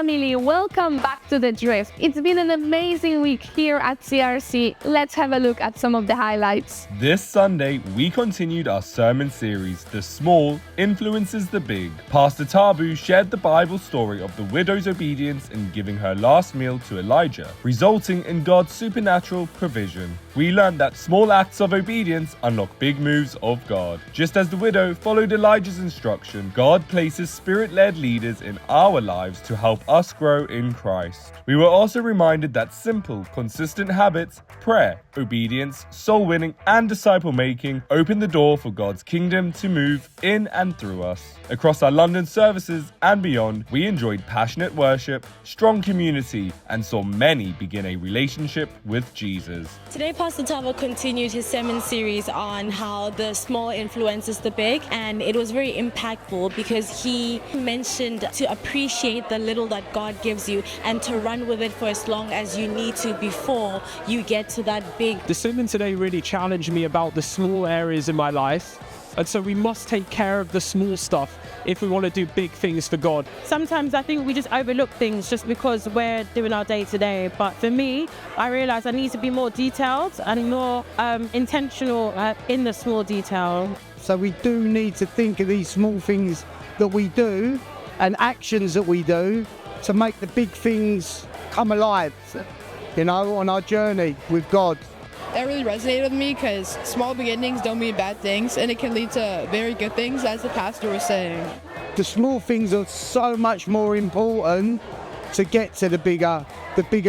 family, welcome back to The Drift. It's been an amazing week here at CRC. Let's have a look at some of the highlights. This Sunday, we continued our sermon series, The Small Influences the Big. Pastor Thabo shared the Bible story of the widow's obedience in giving her last meal to Elijah, resulting in God's supernatural provision. We learned that small acts of obedience unlock big moves of God. Just as the widow followed Elijah's instruction, God places spirit-led leaders in our lives to help us grow in Christ. We were also reminded that simple, consistent habits, prayer, obedience, soul winning, and disciple making open the door for God's kingdom to move in and through us. Across our London services and beyond, we enjoyed passionate worship, strong community, and saw many begin a relationship with Jesus. Today, Pastor Thabo continued his sermon series on how the small influences the big, and it was very impactful because he mentioned to appreciate the little that God gives you and to run with it for as long as you need to before you get to that big. The sermon today really challenged me about the small areas in my life. And so we must take care of the small stuff if we want to do big things for God. Sometimes I think we just overlook things just because we're doing our day-to-day. But for me, I realize I need to be more detailed and more intentional in the small detail. So we do need to think of these small things that we do and actions that we do to make the big things come alive, on our journey with God. That really resonated with me because small beginnings don't mean bad things, and it can lead to very good things, as the pastor was saying. The small things are so much more important to get to the bigger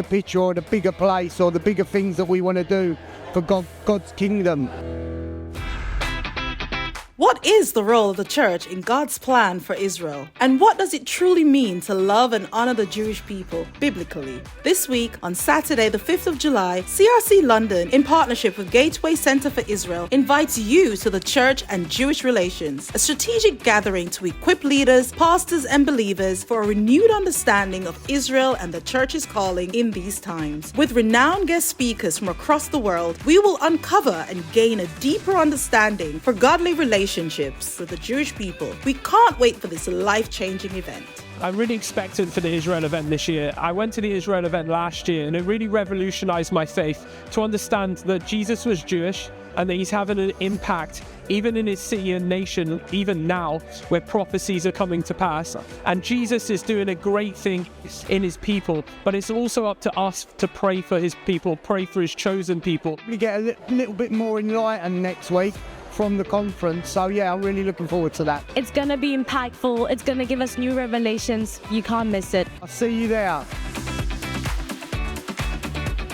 picture or the bigger place or the bigger things that we want to do for God's kingdom. What is the role of the church in God's plan for Israel? And what does it truly mean to love and honor the Jewish people biblically? This week, on Saturday, the 5th of July, CRC London, in partnership with Gateway Center for Israel, invites you to the Church and Jewish Relations, a strategic gathering to equip leaders, pastors, and believers for a renewed understanding of Israel and the church's calling in these times. With renowned guest speakers from across the world, we will uncover and gain a deeper understanding for godly relationships with the Jewish people. We can't wait for this life-changing event. I'm really expectant for the Israel event this year. I went to the Israel event last year and it really revolutionized my faith to understand that Jesus was Jewish and that he's having an impact even in his city and nation, even now, where prophecies are coming to pass. And Jesus is doing a great thing in his people, but it's also up to us to pray for his people, pray for his chosen people. We get a little bit more enlightened next week from the conference, so yeah, I'm really looking forward to that. It's gonna be impactful. It's gonna give us new revelations. You can't miss it. I'll see you there.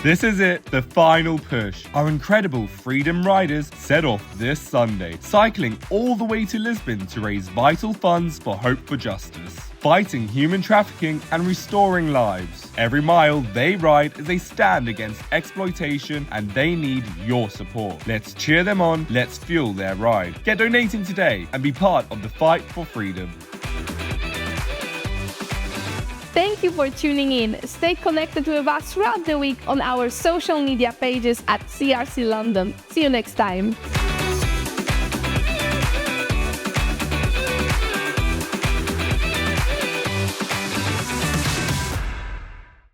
This is it, the final push. Our incredible Freedom Riders set off this Sunday, cycling all the way to Lisbon to raise vital funds for Hope for Justice, fighting human trafficking and restoring lives. Every mile they ride is a stand against exploitation, and they need your support. Let's cheer them on, let's fuel their ride. Get donating today and be part of the fight for freedom. Thank you for tuning in. Stay connected with us throughout the week on our social media pages at CRC London. See you next time.